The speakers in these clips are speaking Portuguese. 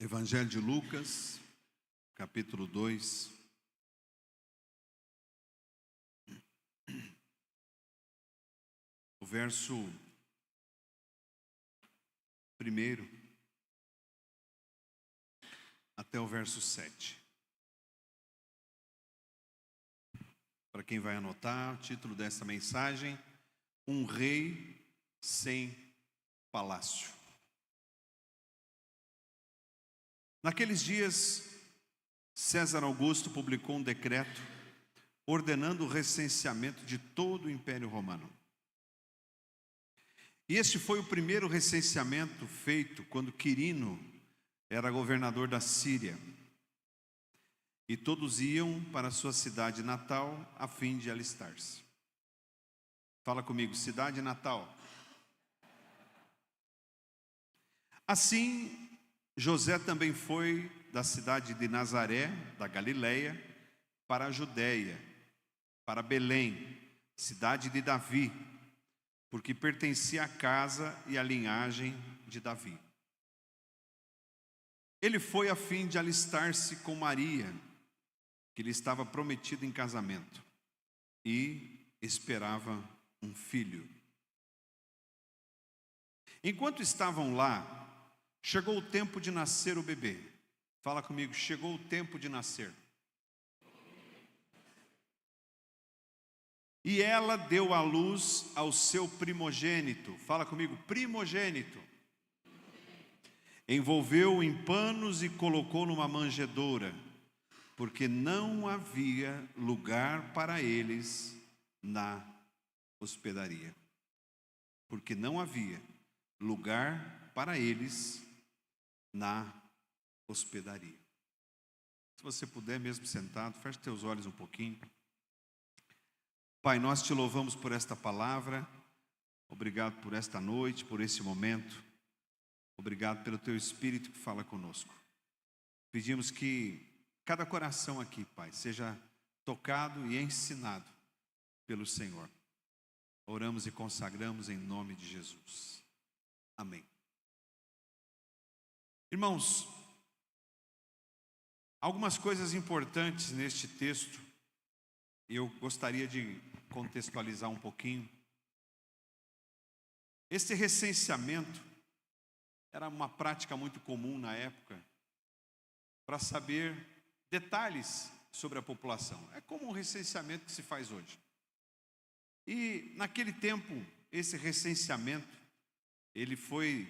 Evangelho de Lucas, capítulo 2. O verso 1 até o verso 7. Para quem vai anotar, o título dessa mensagem: Um rei sem palácio. Naqueles dias, César Augusto publicou um decreto ordenando o recenseamento de todo o Império Romano. E este foi o primeiro recenseamento feito quando Quirino era governador da Síria. E todos iam para a sua cidade natal a fim de alistar-se. Fala comigo, cidade natal. Assim, José também foi da cidade de Nazaré, da Galileia, para a Judéia, para Belém, cidade de Davi, porque pertencia à casa e à linhagem de Davi. Ele foi a fim de alistar-se com Maria, que lhe estava prometida em casamento, e esperava um filho. Enquanto estavam lá, chegou o tempo de nascer o bebê. Fala comigo, chegou o tempo de nascer. E ela deu à luz ao seu primogênito. Fala comigo, primogênito. Envolveu-o em panos e colocou numa manjedoura, porque não havia lugar para eles na hospedaria. Porque não havia lugar para eles na hospedaria. Se você puder, mesmo sentado, feche teus olhos um pouquinho. Pai, nós te louvamos por esta palavra. Obrigado por esta noite, por esse momento. Obrigado pelo teu Espírito que fala conosco. Pedimos que cada coração aqui, Pai, seja tocado e ensinado pelo Senhor. Oramos e consagramos em nome de Jesus. Amém. Irmãos, algumas coisas importantes neste texto, eu gostaria de contextualizar um pouquinho. Esse recenseamento era uma prática muito comum na época para saber detalhes sobre a população. É como um recenseamento que se faz hoje. E naquele tempo, esse recenseamento, ele foi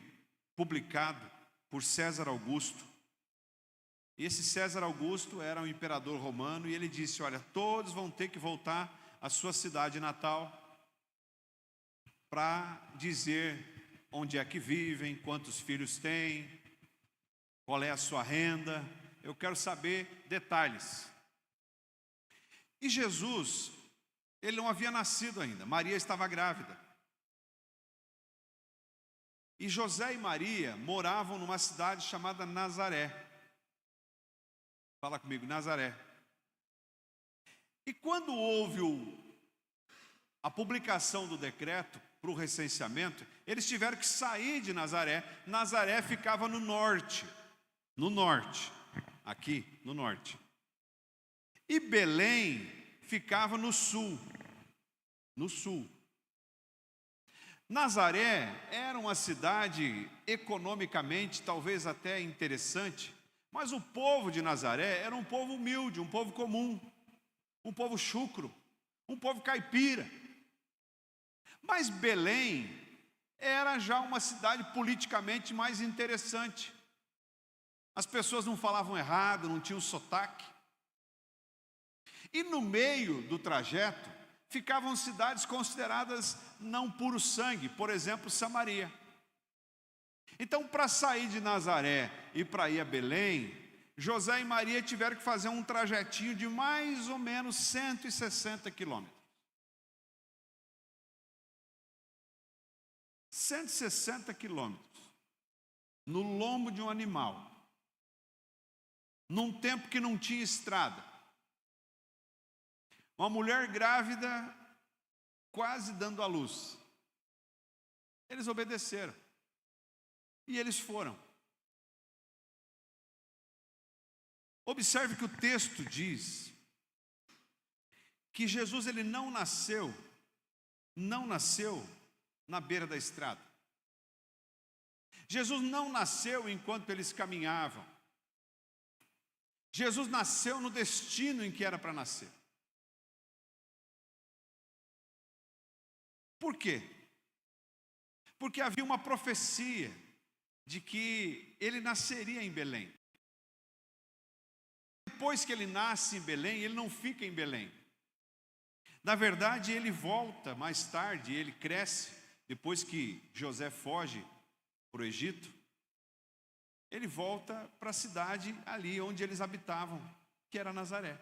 publicado por César Augusto. E esse César Augusto era um imperador romano e ele disse, olha, todos vão ter que voltar à sua cidade natal para dizer onde é que vivem, quantos filhos têm, qual é a sua renda. Eu quero saber detalhes. E Jesus, ele não havia nascido ainda, Maria estava grávida. E José e Maria moravam numa cidade chamada Nazaré. Fala comigo, Nazaré. E quando houve a publicação do decreto para o recenseamento, eles tiveram que sair de Nazaré. Nazaré ficava no norte, aqui no norte. E Belém ficava no sul. Nazaré era uma cidade economicamente talvez até interessante, mas o povo de Nazaré era um povo humilde, um povo comum, um povo chucro, um povo caipira. Mas Belém era já uma cidade politicamente mais interessante. As pessoas não falavam errado, não tinham sotaque. E no meio do trajeto ficavam cidades consideradas não puro sangue, por exemplo, Samaria. Então, para sair de Nazaré e para ir a Belém, José e Maria tiveram que fazer um trajetinho de mais ou menos 160 quilômetros. 160 quilômetros no lombo de um animal, num tempo que não tinha estrada. Uma mulher grávida, quase dando à luz. Eles obedeceram. E eles foram. Observe que o texto diz que Jesus ele não nasceu na beira da estrada. Jesus não nasceu enquanto eles caminhavam. Jesus nasceu no destino em que era para nascer. Por quê? Porque havia uma profecia de que ele nasceria em Belém. Depois que ele nasce em Belém, ele não fica em Belém. Na verdade, ele volta mais tarde, ele cresce, depois que José foge para o Egito, ele volta para a cidade ali onde eles habitavam, que era Nazaré.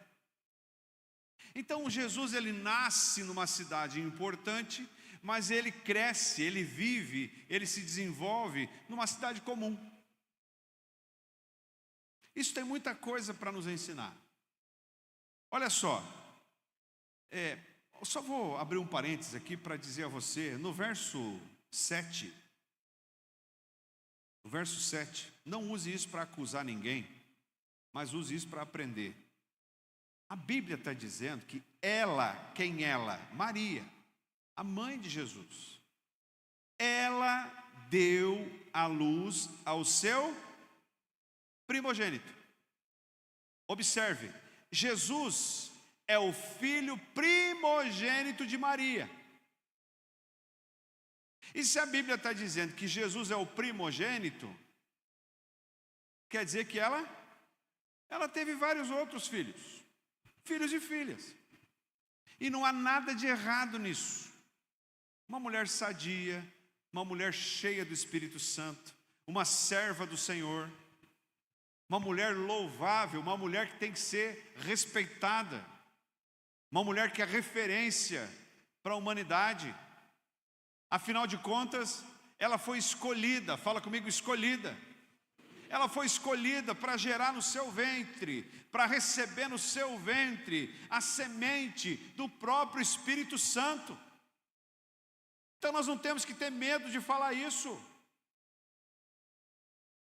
Então Jesus ele nasce numa cidade importante, mas ele cresce, ele vive, ele se desenvolve numa cidade comum. Isso tem muita coisa para nos ensinar. Olha só, eu só vou abrir um parênteses aqui para dizer a você, no verso 7, não use isso para acusar ninguém, mas use isso para aprender. A Bíblia está dizendo que quem ela? Maria, a mãe de Jesus, ela deu à luz ao seu primogênito. Observe, Jesus é o filho primogênito de Maria. E se a Bíblia está dizendo que Jesus é o primogênito, quer dizer que ela teve vários outros filhos e filhas. E não há nada de errado nisso. Uma mulher sadia, uma mulher cheia do Espírito Santo, uma serva do Senhor, uma mulher louvável, uma mulher que tem que ser respeitada, uma mulher que é referência para a humanidade. Afinal de contas, ela foi escolhida, fala comigo, escolhida. Ela foi escolhida para gerar no seu ventre, para receber no seu ventre a semente do próprio Espírito Santo. Então nós não temos que ter medo de falar isso.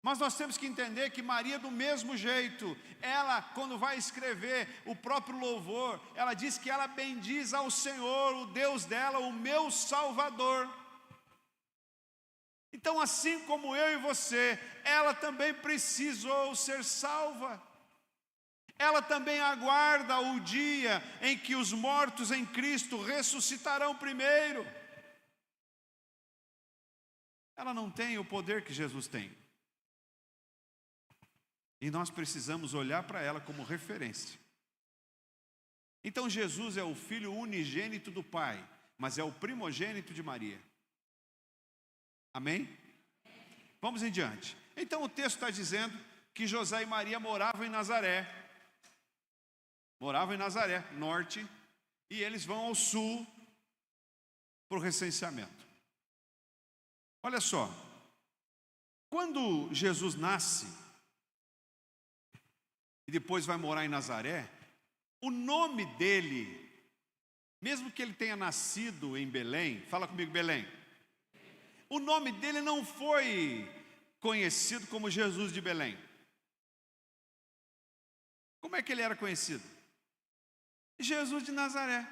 Mas nós temos que entender que Maria, do mesmo jeito, ela, quando vai escrever o próprio louvor, ela diz que ela bendiz ao Senhor, o Deus dela, o meu Salvador. Então, assim como eu e você, ela também precisou ser salva. Ela também aguarda o dia em que os mortos em Cristo ressuscitarão primeiro. Ela não tem o poder que Jesus tem. E nós precisamos olhar para ela como referência. Então Jesus é o filho unigênito do Pai, mas é o primogênito de Maria. Amém? Vamos em diante. Então o texto está dizendo que José e Maria moravam em Nazaré. Moravam em Nazaré, norte, e eles vão ao sul para o recenseamento. Olha só, quando Jesus nasce e depois vai morar em Nazaré, o nome dele, mesmo que ele tenha nascido em Belém, fala comigo, Belém. O nome dele não foi conhecido como Jesus de Belém. Como é que ele era conhecido? Jesus de Nazaré.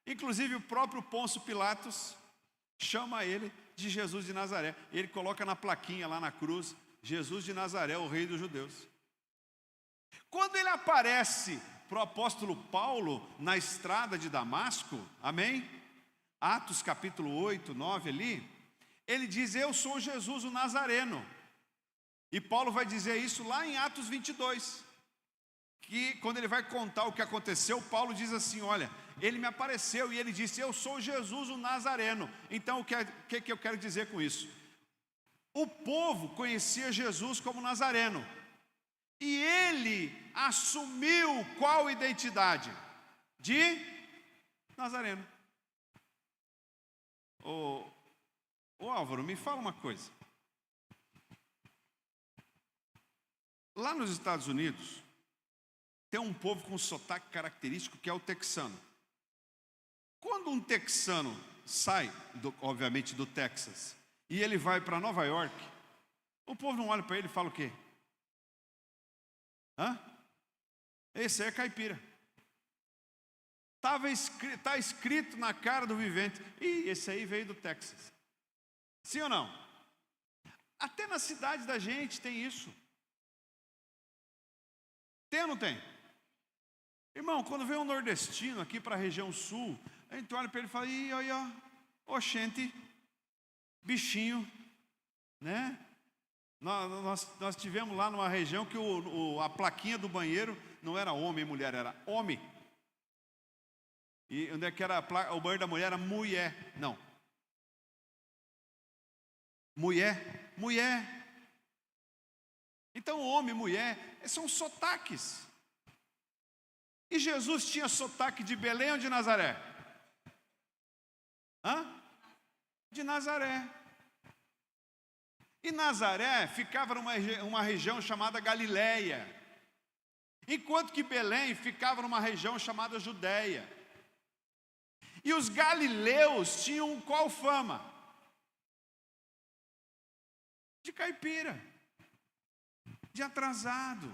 Inclusive o próprio Pôncio Pilatos chama ele de Jesus de Nazaré. Ele coloca na plaquinha lá na cruz, Jesus de Nazaré, o rei dos judeus. Quando ele aparece para o apóstolo Paulo na estrada de Damasco, amém? Atos capítulo 8, 9 ali, ele diz, eu sou Jesus o Nazareno. E Paulo vai dizer isso lá em Atos 22. Que quando ele vai contar o que aconteceu, Paulo diz assim, olha, ele me apareceu e ele disse, eu sou Jesus o Nazareno. Então o que eu quero dizer com isso? O povo conhecia Jesus como Nazareno. E ele assumiu qual identidade? De Nazareno. Ô Álvaro, me fala uma coisa. Lá nos Estados Unidos, tem um povo com um sotaque característico que é o texano. Quando um texano sai, obviamente do Texas, e ele vai para Nova York, o povo não olha para ele e fala o quê? Esse aí é caipira. Está escrito na cara do vivente. E esse aí veio do Texas. Sim ou não? Até na cidade da gente tem isso. Tem ou não tem? Irmão, quando vem um nordestino aqui para a região sul, a gente olha para ele e fala: ih, olha, oxente, bichinho, né? Nós tivemos lá numa região que a plaquinha do banheiro não era homem e mulher, era homem. E onde é que era o banheiro da mulher era mulher. Não. Mulher, mulher. Então homem e mulher são sotaques. E Jesus tinha sotaque de Belém ou de Nazaré? De Nazaré. E Nazaré ficava numa região chamada Galileia, enquanto que Belém ficava numa região chamada Judéia. E os galileus tinham qual fama? De caipira, de atrasado,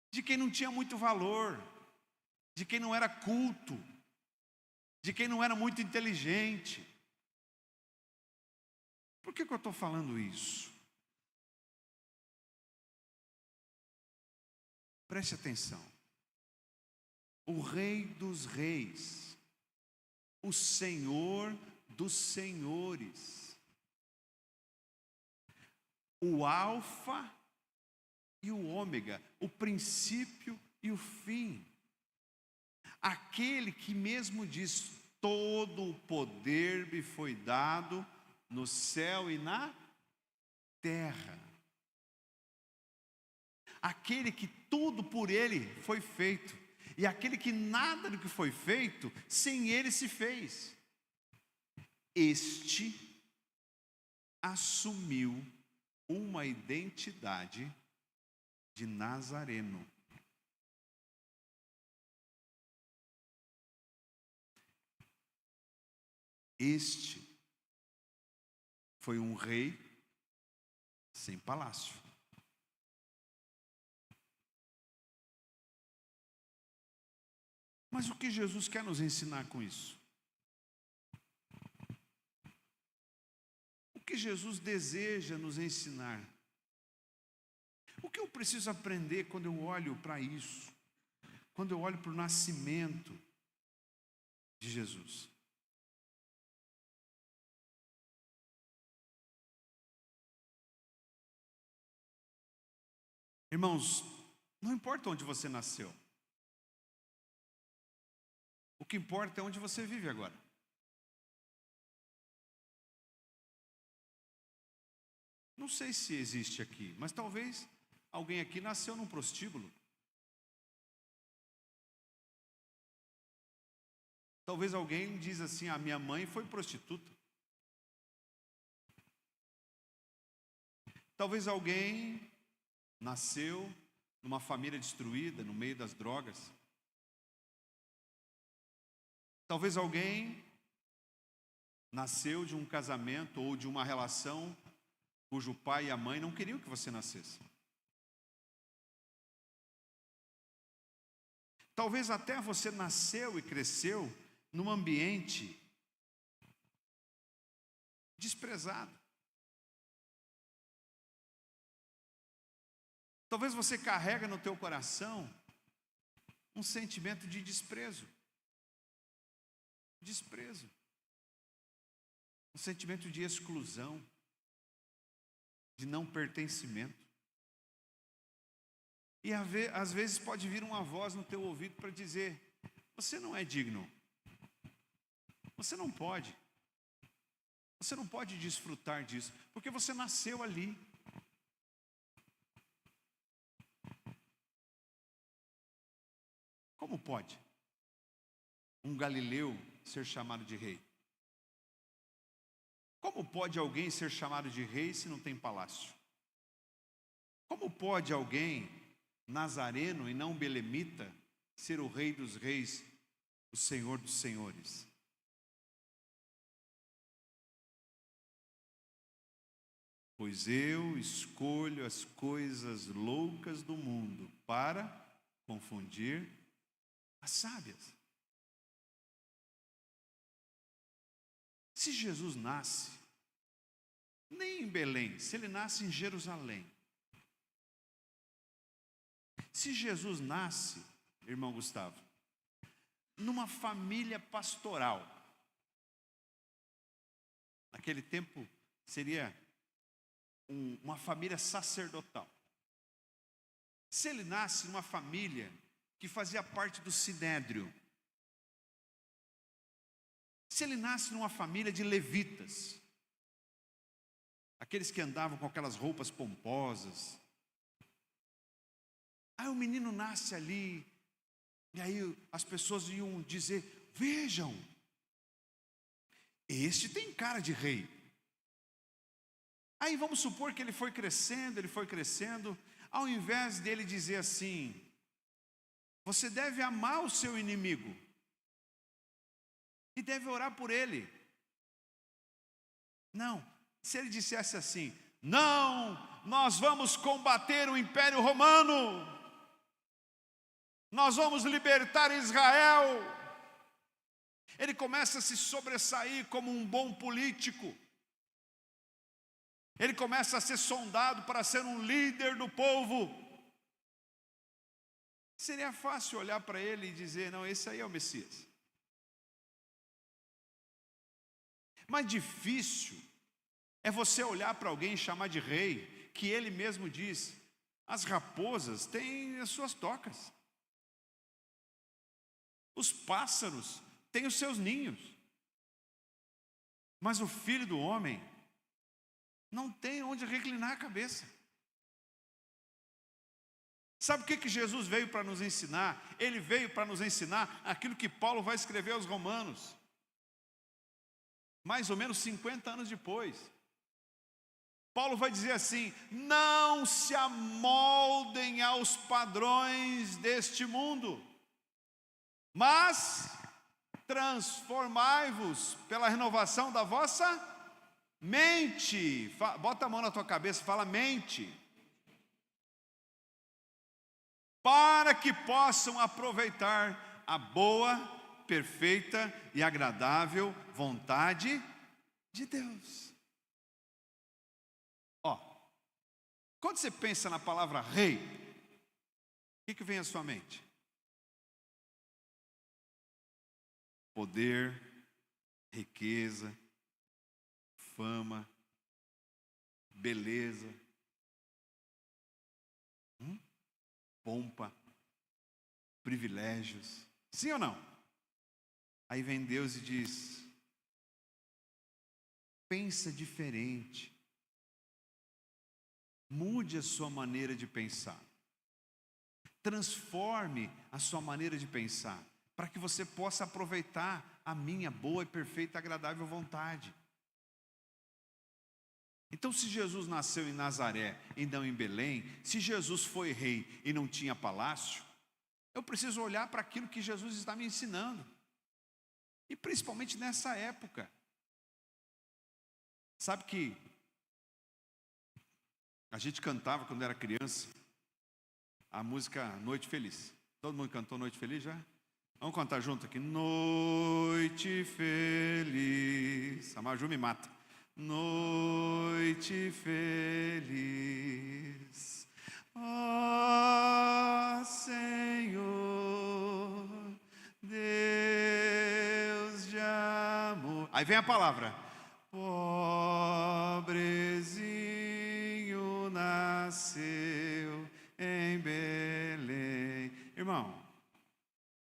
de quem não tinha muito valor, de quem não era culto, de quem não era muito inteligente. Por que eu estou falando isso? Preste atenção. O Rei dos Reis, o Senhor dos Senhores, o Alfa e o Ômega, o princípio e o fim, aquele que mesmo diz: todo o poder me foi dado no céu e na terra. Aquele que tudo por ele foi feito, e aquele que nada do que foi feito sem ele se fez. Este assumiu uma identidade de Nazareno. Este foi um rei sem palácio. Mas o que Jesus quer nos ensinar com isso? O que Jesus deseja nos ensinar? O que eu preciso aprender quando eu olho para isso? Quando eu olho para o nascimento de Jesus? Irmãos, não importa onde você nasceu. O que importa é onde você vive agora. Não sei se existe aqui, mas talvez alguém aqui nasceu num prostíbulo. Talvez alguém diz assim: a minha mãe foi prostituta. Talvez alguém nasceu numa família destruída, no meio das drogas. Talvez alguém nasceu de um casamento ou de uma relação cujo pai e a mãe não queriam que você nascesse. Talvez até você nasceu e cresceu num ambiente desprezado. Talvez você carrega no teu coração um sentimento de desprezo. Desprezo. Um sentimento de exclusão, de não pertencimento. E às vezes pode vir uma voz no teu ouvido para dizer: você não é digno. Você não pode. Você não pode desfrutar disso, porque você nasceu ali. Como pode um galileu ser chamado de rei? Como pode alguém ser chamado de rei se não tem palácio? Como pode alguém nazareno e não belemita ser o Rei dos Reis, o Senhor dos Senhores? Pois eu escolho as coisas loucas do mundo para confundir as sábias. Se Jesus nasce, nem em Belém, se ele nasce em Jerusalém. Se Jesus nasce, irmão Gustavo, numa família pastoral, naquele tempo seria uma família sacerdotal. Se ele nasce numa família que fazia parte do sinédrio, se ele nasce numa família de levitas, aqueles que andavam com aquelas roupas pomposas, aí o menino nasce ali, e aí as pessoas iam dizer: vejam, este tem cara de rei. Aí vamos supor que ele foi crescendo, ao invés dele dizer assim: você deve amar o seu inimigo e deve orar por ele. Não, se ele dissesse assim: não, nós vamos combater o Império Romano, nós vamos libertar Israel. Ele começa a se sobressair como um bom político. Ele começa a ser sondado para ser um líder do povo. Seria fácil olhar para ele e dizer: não, esse aí é o Messias. Mas difícil é você olhar para alguém e chamar de rei, que ele mesmo diz: as raposas têm as suas tocas, os pássaros têm os seus ninhos, mas o Filho do Homem não tem onde reclinar a cabeça. Sabe o que Jesus veio para nos ensinar? Ele veio para nos ensinar aquilo que Paulo vai escrever aos Romanos, mais ou menos 50 anos depois. Paulo vai dizer assim: não se amoldem aos padrões deste mundo, mas transformai-vos pela renovação da vossa mente. Bota a mão na tua cabeça e fala: mente. Para que possam aproveitar a boa, perfeita e agradável vontade de Deus. Ó, quando você pensa na palavra rei, o que vem à sua mente? Poder, riqueza, fama, beleza, pompa, privilégios. Sim ou não? Aí vem Deus e diz: pensa diferente. Mude a sua maneira de pensar. Transforme a sua maneira de pensar, para que você possa aproveitar a minha boa e perfeita e agradável vontade. Então, se Jesus nasceu em Nazaré e não em Belém, se Jesus foi rei e não tinha palácio, eu preciso olhar para aquilo que Jesus está me ensinando. E principalmente nessa época. Sabe que a gente cantava quando era criança a música Noite Feliz. Todo mundo cantou Noite Feliz já? Vamos cantar junto aqui. Noite feliz. A Maju me mata. Noite feliz, ó Senhor, Deus de amor. Aí vem a palavra: pobrezinho nasceu em Belém. Irmão,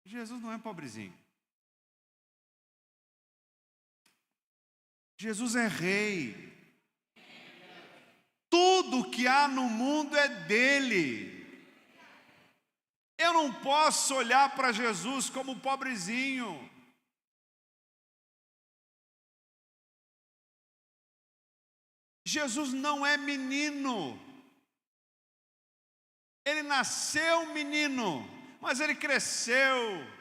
Jesus não é pobrezinho. Jesus é rei. Tudo que há no mundo é dele. Eu não posso olhar para Jesus como pobrezinho. Jesus não é menino. Ele nasceu menino, mas ele cresceu.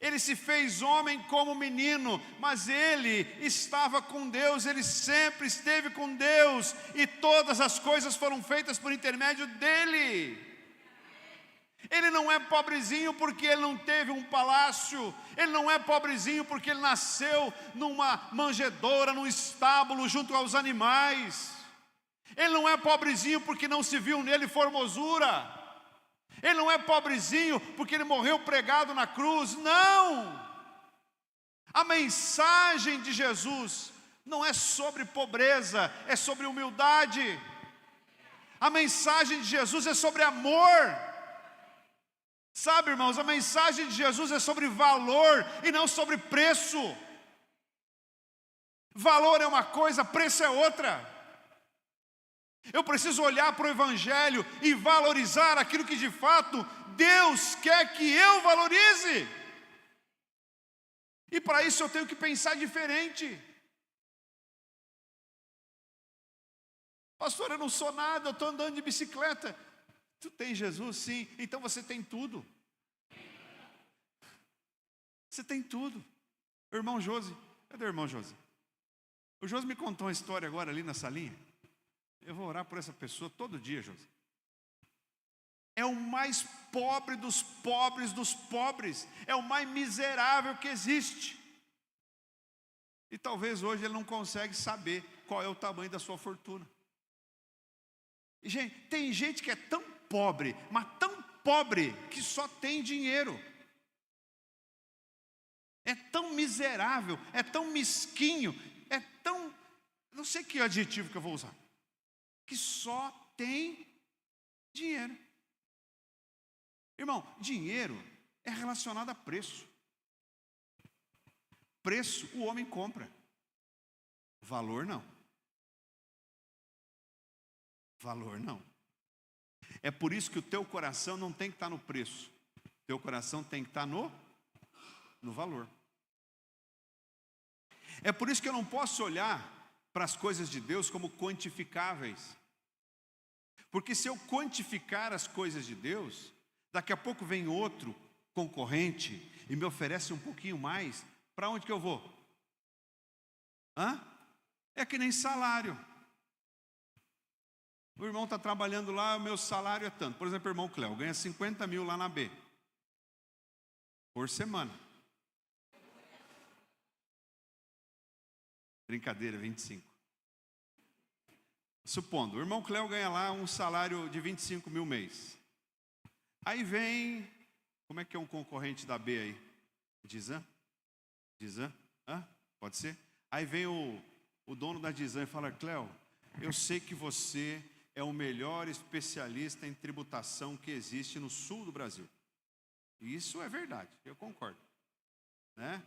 Ele se fez homem como menino, mas ele estava com Deus, ele sempre esteve com Deus, e todas as coisas foram feitas por intermédio dele. Ele não é pobrezinho porque ele não teve um palácio. Ele não é pobrezinho porque ele nasceu numa manjedoura, num estábulo junto aos animais. Ele não é pobrezinho porque não se viu nele formosura. Ele não é pobrezinho porque ele morreu pregado na cruz. Não! A mensagem de Jesus não é sobre pobreza, é sobre humildade. A mensagem de Jesus é sobre amor. Sabe, irmãos, a mensagem de Jesus é sobre valor e não sobre preço. Valor é uma coisa, preço é outra. Eu preciso olhar para o Evangelho e valorizar aquilo que de fato Deus quer que eu valorize. E para isso eu tenho que pensar diferente. Pastor, eu não sou nada, eu estou andando de bicicleta. Tu tem Jesus? Sim, então você tem tudo. Você tem tudo. O irmão Josi, cadê o irmão Josi? O Josi me contou uma história agora ali na salinha. Eu vou orar por essa pessoa todo dia, Josi. É o mais pobre dos pobres dos pobres. É o mais miserável que existe. E talvez hoje ele não consegue saber qual é o tamanho da sua fortuna. E, gente, tem gente que é tão pobre, mas tão pobre, que só tem dinheiro. É tão miserável, é tão mesquinho, é tão... não sei que adjetivo que eu vou usar. Que só tem dinheiro. Irmão, dinheiro é relacionado a preço. Preço o homem compra. Valor não. Valor não. É por isso que o teu coração não tem que estar no preço. O teu coração tem que estar no valor. É por isso que eu não posso olhar para as coisas de Deus como quantificáveis. Porque se eu quantificar as coisas de Deus, daqui a pouco vem outro concorrente e me oferece um pouquinho mais, para onde que eu vou? É que nem salário. O irmão está trabalhando lá, o meu salário é tanto. Por exemplo, o irmão Cléo ganha 50 mil lá na B. Por semana. Brincadeira, 25. Supondo, o irmão Cléo ganha lá um salário de 25 mil mês. Aí vem, como é que é um concorrente da B aí? Dizan? Dizan? Pode ser? Aí vem o dono da Dizan e fala, Cléo, eu sei que você é o melhor especialista em tributação que existe no sul do Brasil. E isso é verdade, eu concordo. Né?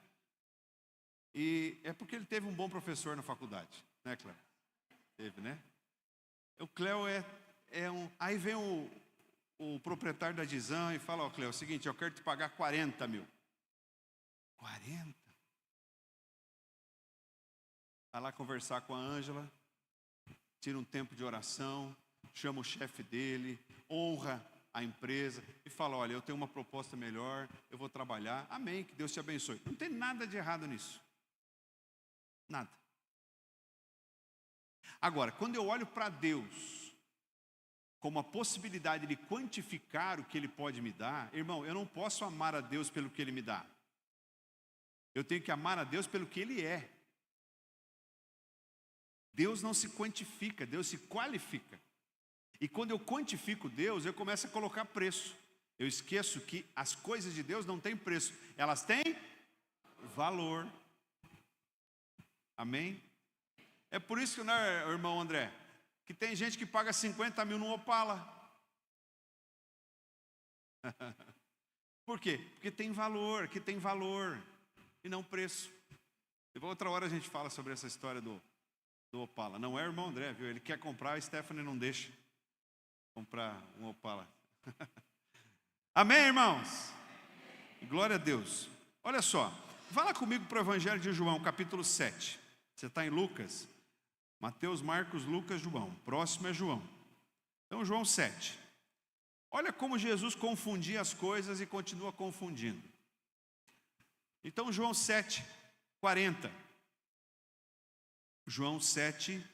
E é porque ele teve um bom professor na faculdade, né, Cléo? Teve, né? O Cléo é um... Aí vem o proprietário da Dizan e fala, Cléo, é o seguinte, eu quero te pagar 40 mil. 40? Vai lá conversar com a Ângela, tira um tempo de oração, chama o chefe dele, honra a empresa e fala, olha, eu tenho uma proposta melhor, eu vou trabalhar, amém, que Deus te abençoe. Não tem nada de errado nisso. Nada. Agora, quando eu olho para Deus como a possibilidade de quantificar o que Ele pode me dar, irmão, eu não posso amar a Deus pelo que Ele me dá. Eu tenho que amar a Deus pelo que Ele é. Deus não se quantifica, Deus se qualifica. E quando eu quantifico Deus, eu começo a colocar preço. Eu esqueço que as coisas de Deus não têm preço, elas têm valor. Amém? É por isso que, né, irmão André, que tem gente que paga 50 mil no Opala. Por quê? Porque tem valor, que tem valor e não preço. E outra hora a gente fala sobre essa história do Opala. Não é o irmão André, viu? Ele quer comprar, a Stephanie não deixa comprar um Opala. Amém, irmãos? Glória a Deus. Olha só, vá lá comigo para o Evangelho de João, capítulo 7. Você está em Lucas? Mateus, Marcos, Lucas, João. Próximo é João. Então, João 7. Olha como Jesus confundia as coisas e continua confundindo. Então, João 7, 40. João 7,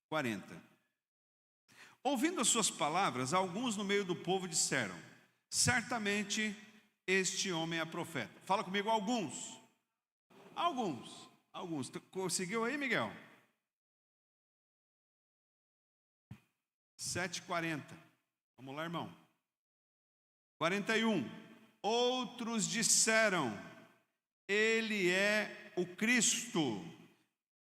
40. Ouvindo as suas palavras, alguns no meio do povo disseram, certamente este homem é profeta. Fala comigo, alguns. Alguns. Conseguiu aí, Miguel? 7h40. Vamos lá, irmão. 41. Outros disseram: ele é o Cristo.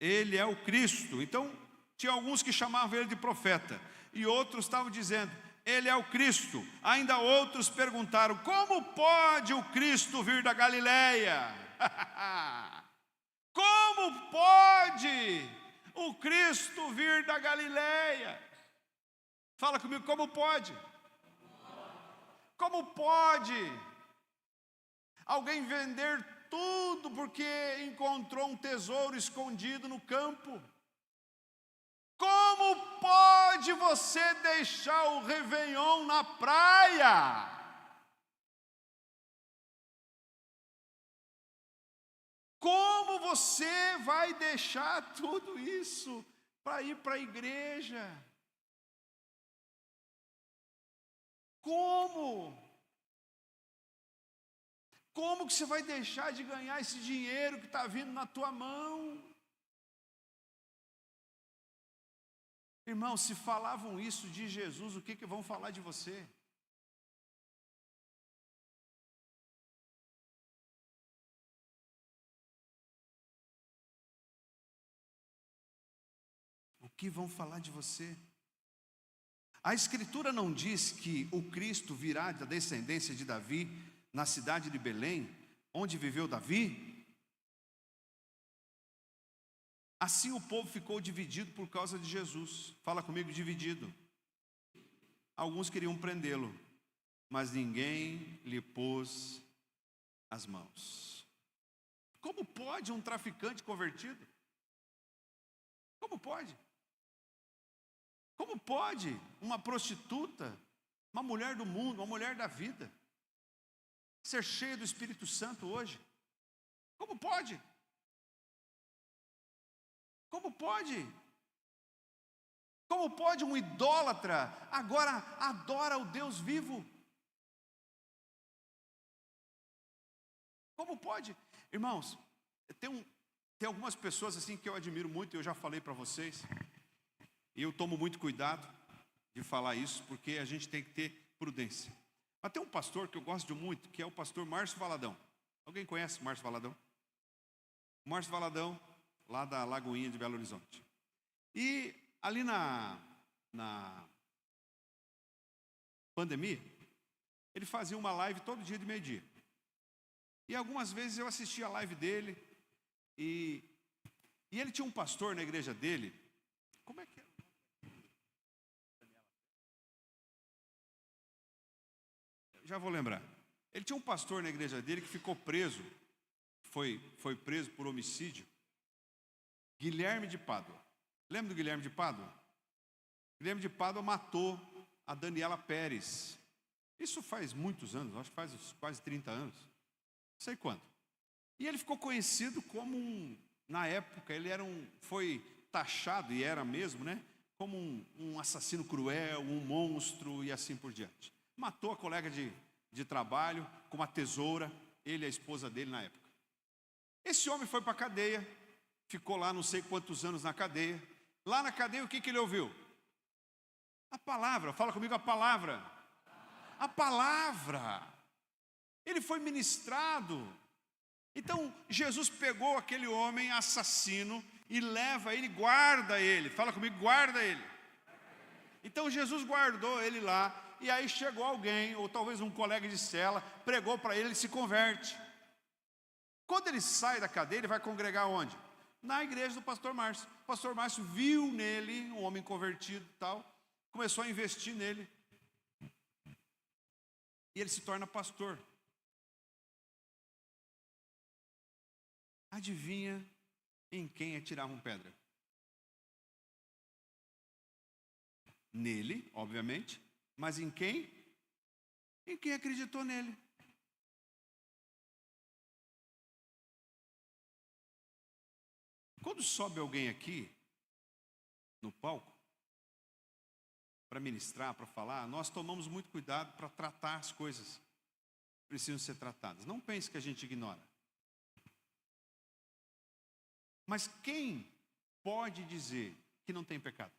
Ele é o Cristo. Então, tinha alguns que chamavam ele de profeta, e outros estavam dizendo: ele é o Cristo. Ainda outros perguntaram: como pode o Cristo vir da Galileia? Como pode o Cristo vir da Galileia? Fala comigo, como pode? Como pode alguém vender tudo porque encontrou um tesouro escondido no campo? Como pode você deixar o Réveillon na praia? Como você vai deixar tudo isso para ir para a igreja? Como? Como que você vai deixar de ganhar esse dinheiro que está vindo na tua mão? Irmão, se falavam isso de Jesus, o que vão falar de você? O que vão falar de você? A Escritura não diz que o Cristo virá da descendência de Davi, na cidade de Belém, onde viveu Davi? Assim o povo ficou dividido por causa de Jesus. Fala comigo, dividido. Alguns queriam prendê-lo, mas ninguém lhe pôs as mãos. Como pode um traficante convertido? Como pode? Como pode uma prostituta, uma mulher do mundo, uma mulher da vida, ser cheia do Espírito Santo hoje? Como pode? Como pode? Como pode um idólatra agora adora o Deus vivo? Como pode? Irmãos, tem algumas pessoas assim que eu admiro muito, eu já falei para vocês, e eu tomo muito cuidado de falar isso, porque a gente tem que ter prudência. Mas tem um pastor que eu gosto muito, que é o pastor Márcio Valadão. Alguém conhece o Márcio Valadão? O Márcio Valadão, lá da Lagoinha de Belo Horizonte. E ali na pandemia, ele fazia uma live todo dia de meio-dia. E algumas vezes eu assistia a live dele, e ele tinha um pastor na igreja dele. Como é que é? Já vou lembrar. Ele tinha um pastor na igreja dele que ficou preso, foi preso por homicídio. Guilherme de Pádua. Lembra do Guilherme de Pádua? Guilherme de Pádua matou a Daniela Pérez. Isso faz muitos anos, acho que faz quase 30 anos. Não sei quanto. E ele ficou conhecido como na época, ele foi taxado, e era mesmo, né? Como um assassino cruel, um monstro e assim por diante. Matou a colega de trabalho com uma tesoura, ele e a esposa dele na época. Esse homem foi para a cadeia, ficou lá não sei quantos anos na cadeia. Lá na cadeia o que ele ouviu? A palavra, fala comigo, a palavra. A palavra. Ele foi ministrado. Então Jesus pegou aquele homem assassino e leva ele, guarda ele. Fala comigo, guarda ele. Então Jesus guardou ele lá. E aí chegou alguém, ou talvez um colega de cela, pregou para ele se converte. Quando ele sai da cadeia, ele vai congregar onde? Na igreja do pastor Márcio. O pastor Márcio viu nele um homem convertido e tal, começou a investir nele. E ele se torna pastor. Adivinha em quem atiravam pedra? Nele, obviamente. Mas em quem? Em quem acreditou nele. Quando sobe alguém aqui, no palco, para ministrar, para falar, nós tomamos muito cuidado para tratar as coisas que precisam ser tratadas. Não pense que a gente ignora. Mas quem pode dizer que não tem pecado?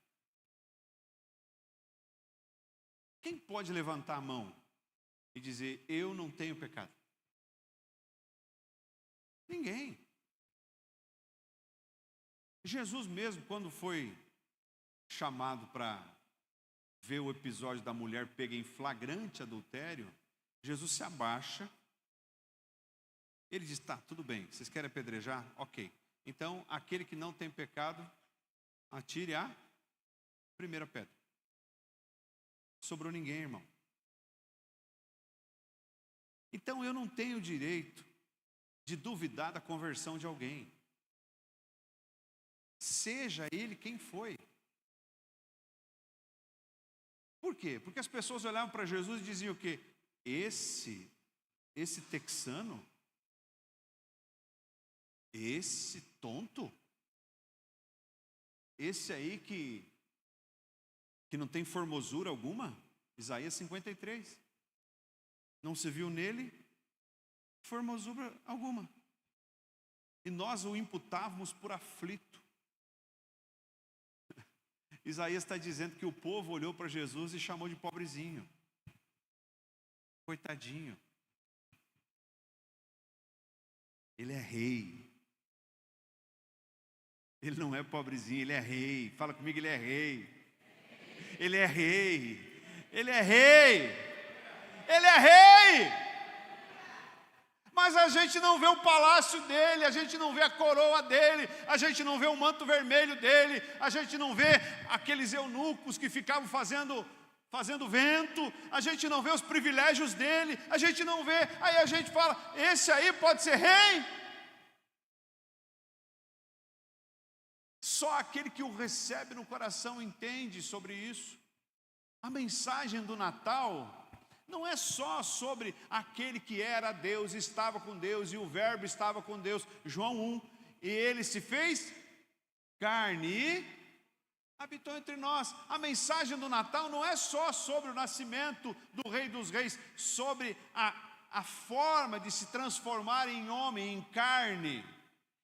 Quem pode levantar a mão e dizer, eu não tenho pecado? Ninguém. Jesus mesmo, quando foi chamado para ver o episódio da mulher pega em flagrante adultério, Jesus se abaixa, ele diz, tá, tudo bem, vocês querem apedrejar? Ok. Então, aquele que não tem pecado, atire a primeira pedra. Sobrou ninguém, irmão. Então, eu não tenho direito de duvidar da conversão de alguém. Seja ele quem foi. Por quê? Porque as pessoas olhavam para Jesus e diziam o quê? Esse texano, esse tonto, esse aí que não tem formosura alguma, Isaías 53, não se viu nele formosura alguma, e nós o imputávamos por aflito. Isaías está dizendo que o povo olhou para Jesus e chamou de pobrezinho, coitadinho. Ele é rei. Ele não é pobrezinho, ele é rei. Fala comigo, ele é rei. Ele é rei. Ele é rei. Ele é rei. Mas a gente não vê o palácio dele, a gente não vê a coroa dele, a gente não vê o manto vermelho dele, a gente não vê aqueles eunucos que ficavam fazendo vento, a gente não vê os privilégios dele, a gente não vê, aí a gente fala, esse aí pode ser rei? Só aquele que o recebe no coração entende sobre isso. A mensagem do Natal não é só sobre aquele que era Deus, estava com Deus, e o verbo estava com Deus, João 1, e ele se fez carne e habitou entre nós. A mensagem do Natal não é só sobre o nascimento do Rei dos Reis, sobre a forma de se transformar em homem, em carne,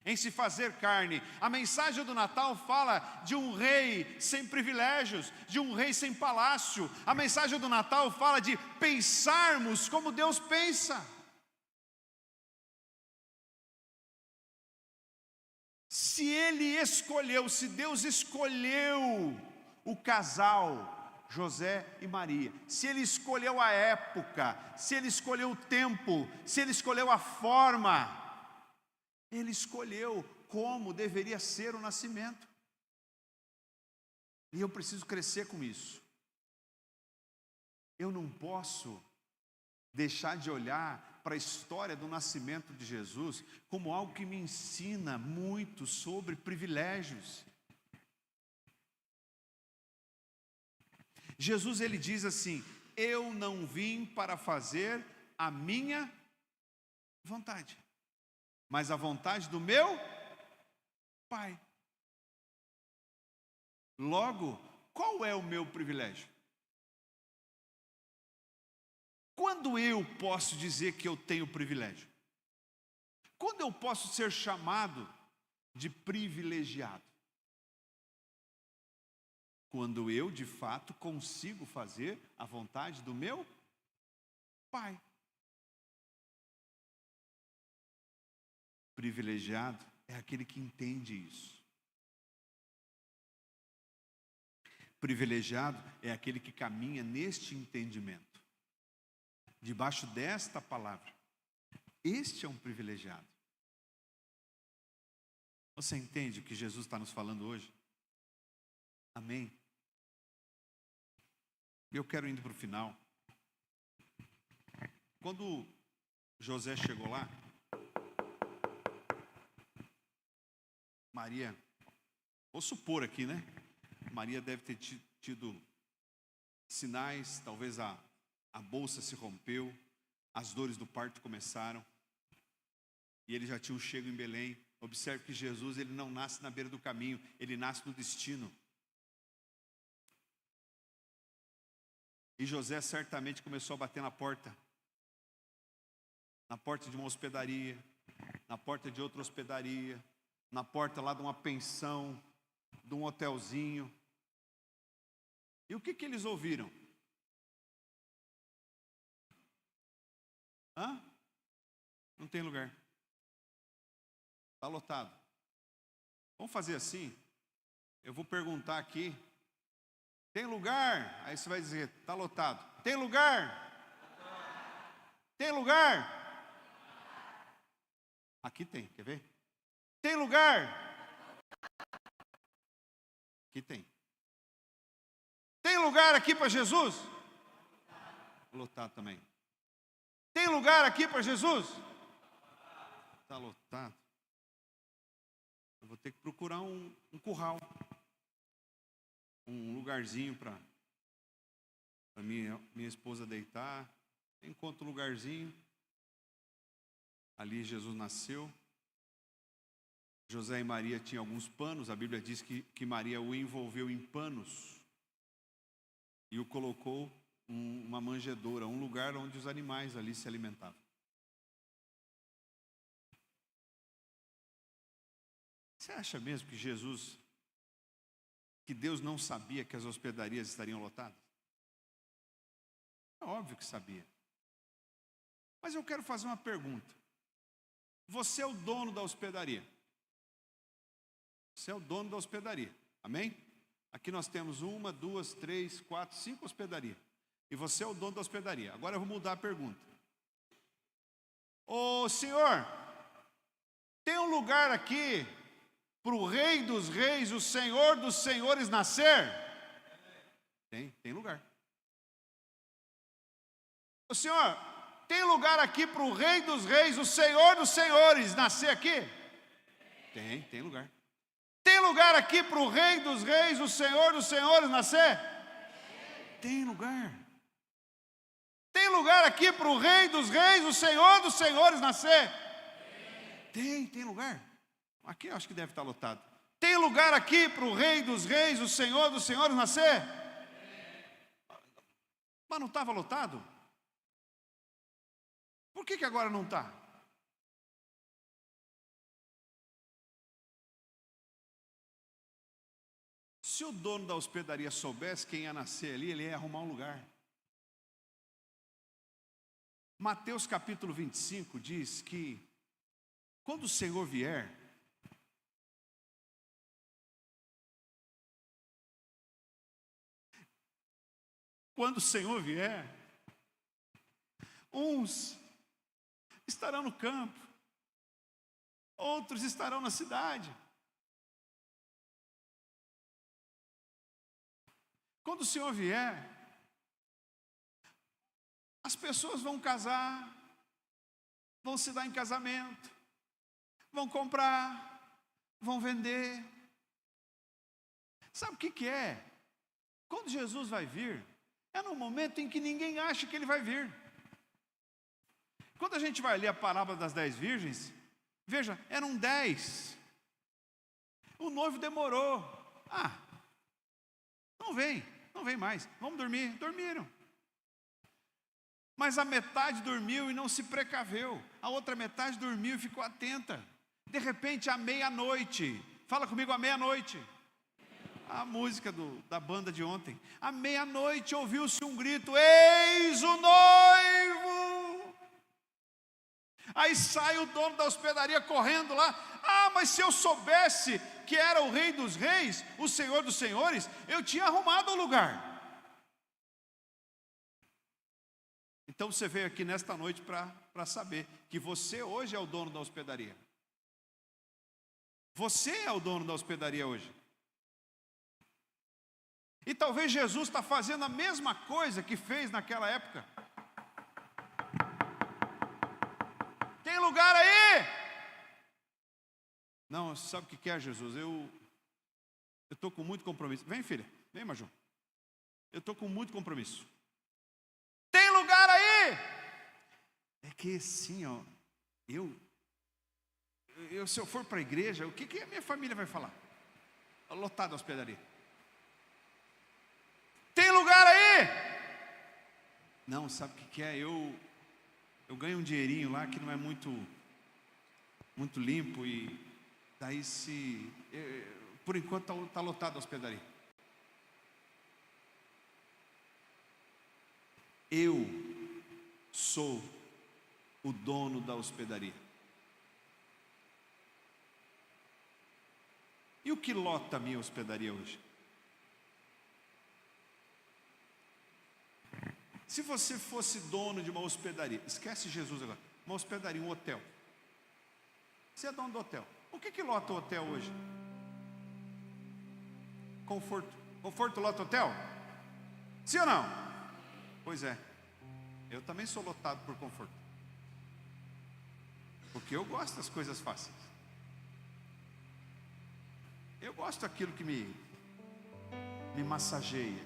em se fazer carne. A mensagem do Natal fala de um rei sem privilégios, de um rei sem palácio. A mensagem do Natal fala de pensarmos como Deus pensa. Se Deus escolheu o casal José e Maria, se Ele escolheu a época, se Ele escolheu o tempo, se Ele escolheu a forma, Ele escolheu como deveria ser o nascimento. E eu preciso crescer com isso. Eu não posso deixar de olhar para a história do nascimento de Jesus como algo que me ensina muito sobre privilégios. Jesus, ele diz assim, eu não vim para fazer a minha vontade, mas a vontade do meu Pai. Logo, qual é o meu privilégio? Quando eu posso dizer que eu tenho privilégio? Quando eu posso ser chamado de privilegiado? Quando eu, de fato, consigo fazer a vontade do meu Pai. Privilegiado é aquele que entende isso. Privilegiado é aquele que caminha neste entendimento, debaixo desta palavra. Este é um privilegiado. Você entende o que Jesus está nos falando hoje? Amém? Eu quero indo para o final. Quando José chegou lá, Maria, vou supor aqui, né? Maria deve ter tido sinais, talvez a bolsa se rompeu, as dores do parto começaram, e eles já tinham chego em Belém. Observe que Jesus, ele não nasce na beira do caminho, ele nasce no destino. E José certamente começou a bater na porta de uma hospedaria, na porta de outra hospedaria, na porta lá de uma pensão, de um hotelzinho. E o que eles ouviram? Não tem lugar. Está lotado. Vamos fazer assim? Eu vou perguntar aqui. Tem lugar? Aí você vai dizer, está lotado. Tem lugar? Tem lugar? Aqui tem, quer ver? Tem lugar? Aqui tem. Tem lugar aqui para Jesus? Lotado também. Tem lugar aqui para Jesus? Está lotado. Eu vou ter que procurar um curral. Um lugarzinho para minha esposa deitar. Encontro um lugarzinho. Ali Jesus nasceu. José e Maria tinham alguns panos. A Bíblia diz que Maria o envolveu em panos e o colocou uma manjedoura, um lugar onde os animais ali se alimentavam. Você acha mesmo que Deus não sabia que as hospedarias estariam lotadas? É óbvio que sabia. Mas eu quero fazer uma pergunta. Você é o dono da hospedaria. Você é o dono da hospedaria. Amém? Aqui nós temos 1, 2, 3, 4, 5 hospedarias. E você é o dono da hospedaria. Agora eu vou mudar a pergunta. Ô Senhor, tem um lugar aqui para o Rei dos Reis, o Senhor dos Senhores nascer? Tem lugar. Ô Senhor, tem lugar aqui para o Rei dos Reis, o Senhor dos Senhores nascer aqui? Tem lugar. Tem lugar aqui para o Rei dos Reis, o Senhor dos Senhores nascer? Tem lugar. Tem lugar aqui para o Rei dos Reis, o Senhor dos Senhores nascer? Tem lugar. Aqui eu acho que deve estar lotado. Tem lugar aqui para o Rei dos Reis, o Senhor dos Senhores nascer? Mas não estava lotado? Por que agora não está? Se o dono da hospedaria soubesse quem ia nascer ali, ele ia arrumar um lugar. Mateus capítulo 25 diz que quando o Senhor vier, uns estarão no campo, outros estarão na cidade. Quando o Senhor vier, as pessoas vão casar, vão se dar em casamento, vão comprar, vão vender. Sabe o que é? Quando Jesus vai vir, é no momento em que ninguém acha que ele vai vir. Quando a gente vai ler a parábola das 10 virgens, veja, eram 10. O noivo demorou. Não vem mais. Vamos dormir. Dormiram. Mas a metade dormiu e não se precaveu. A outra metade dormiu e ficou atenta. De repente, à meia-noite. Fala comigo, à meia-noite. A música da banda de ontem. À meia-noite ouviu-se um grito: eis o noivo! Aí sai o dono da hospedaria correndo lá. Mas se eu soubesse que era o Rei dos Reis, o Senhor dos Senhores, eu tinha arrumado o lugar. Então você veio aqui nesta noite para saber que você hoje é o dono da hospedaria. Você é o dono da hospedaria hoje. E talvez Jesus está fazendo a mesma coisa que fez naquela época. Tem lugar aí? Não, sabe o que é, Jesus? Eu estou com muito compromisso. Vem, filha. Vem, Maju. Eu estou com muito compromisso. Tem lugar aí? É que sim, ó. Se eu for para a igreja, o que a minha família vai falar? Lotada a hospedaria. Tem lugar aí? Não, sabe o que é? Eu ganho um dinheirinho lá que não é muito limpo, e daí por enquanto está lotado a hospedaria. Eu sou o dono da hospedaria. E o que lota a minha hospedaria hoje? Se você fosse dono de uma hospedaria, esquece Jesus agora, uma hospedaria, um hotel. Você é dono do hotel. O que lota o hotel hoje? Conforto. Conforto lota o hotel? Sim ou não? Pois é. Eu também sou lotado por conforto. Porque eu gosto das coisas fáceis. Eu gosto daquilo que me massageia.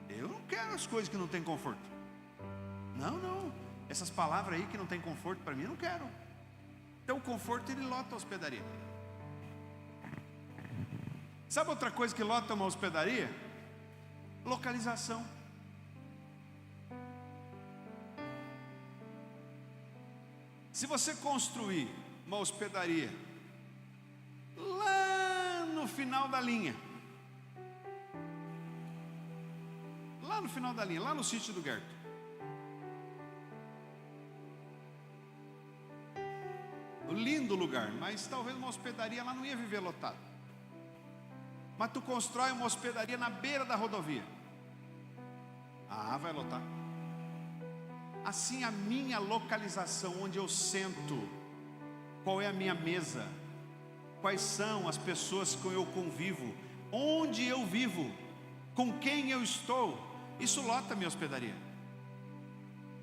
Eu não quero as coisas que não têm conforto. Não. Essas palavras aí que não tem conforto para mim, eu não quero. Então o conforto, ele lota a hospedaria. Sabe outra coisa que lota uma hospedaria? Localização. Se você construir uma hospedaria lá no final da linha, lá no sítio do Guerto, um lindo lugar, mas talvez uma hospedaria lá não ia viver lotado. Mas tu constrói uma hospedaria na beira da rodovia, vai lotar. Assim, a minha localização, onde eu sento, qual é a minha mesa, quais são as pessoas com quem eu convivo, onde eu vivo, com quem eu estou, isso lota a minha hospedaria.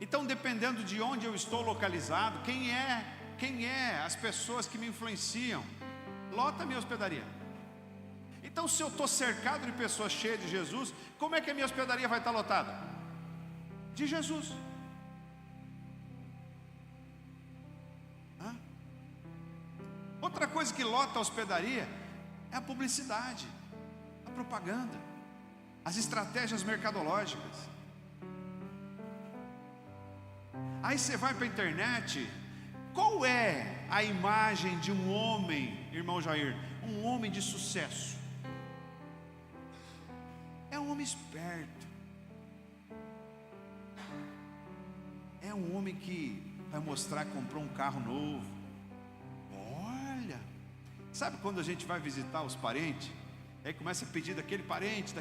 Então, dependendo de onde eu estou localizado, quem é as pessoas que me influenciam, lota a minha hospedaria. Então, se eu estou cercado de pessoas cheias de Jesus, como é que a minha hospedaria vai estar lotada? De Jesus. Outra coisa que lota a hospedaria é a publicidade, a propaganda, as estratégias mercadológicas. Aí você vai para a internet, qual é a imagem de um homem, irmão Jair? Um homem de sucesso. É um homem esperto. É um homem que vai mostrar que comprou um carro novo. Olha, sabe quando a gente vai visitar os parentes? Aí começa a pedir daquele parente.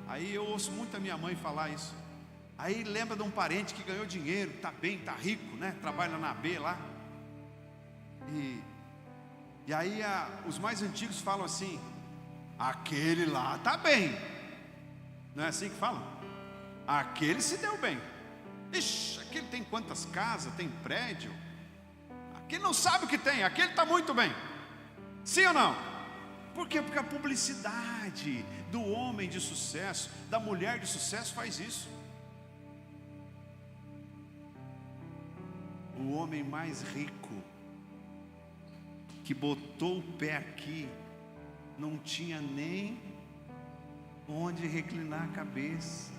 Aí eu ouço muito a minha mãe falar isso. Aí lembra de um parente que ganhou dinheiro, está bem, está rico, né? Trabalha na AB lá. E aí os mais antigos falam assim: aquele lá está bem. Não é assim que falam? Aquele se deu bem. Ixi, aquele tem quantas casas, tem prédio. Aquele não sabe o que tem, aquele está muito bem. Sim ou não? Por quê? Porque a publicidade do homem de sucesso, da mulher de sucesso faz isso. O homem mais rico, que botou o pé aqui, não tinha nem onde reclinar a cabeça.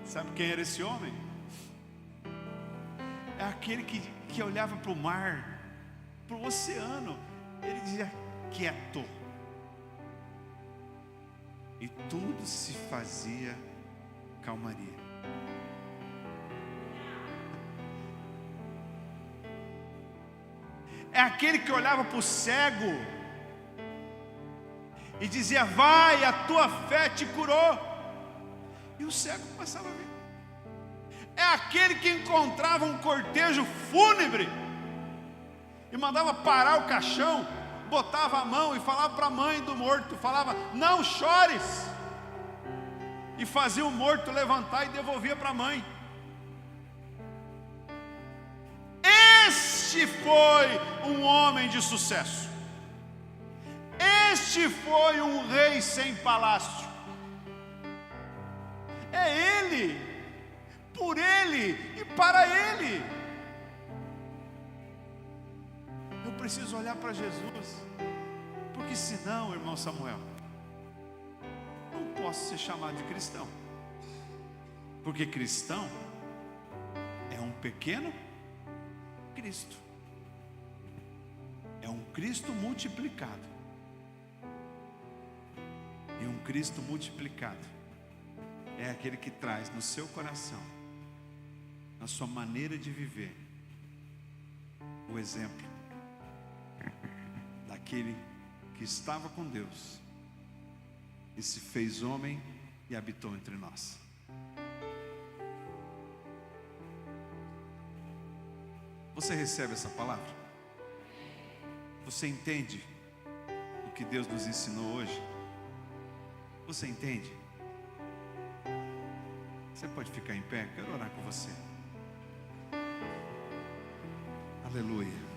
Sabe quem era esse homem? É aquele que olhava para o mar, para o oceano. Ele dizia: quieto. E tudo se fazia calmaria. É aquele que olhava para o cego e dizia: vai, a tua fé te curou. E o cego começava a ver. É aquele que encontrava um cortejo fúnebre e mandava parar o caixão, botava a mão e falava para a mãe do morto, falava: não chores, e fazia o morto levantar e devolvia para a mãe. Este foi um homem de sucesso. Este foi um rei sem palácio. É ele. Por por Ele e para Ele. Eu preciso olhar para Jesus, porque senão, irmão Samuel, não posso ser chamado de cristão. Porque cristão é um pequeno Cristo. É um Cristo multiplicado. E um Cristo multiplicado é aquele que traz no seu coração, na sua maneira de viver, o exemplo daquele que estava com Deus e se fez homem e habitou entre nós. Você recebe essa palavra? Você entende o que Deus nos ensinou hoje? Você entende? Você pode ficar em pé, quero orar com você. Aleluia.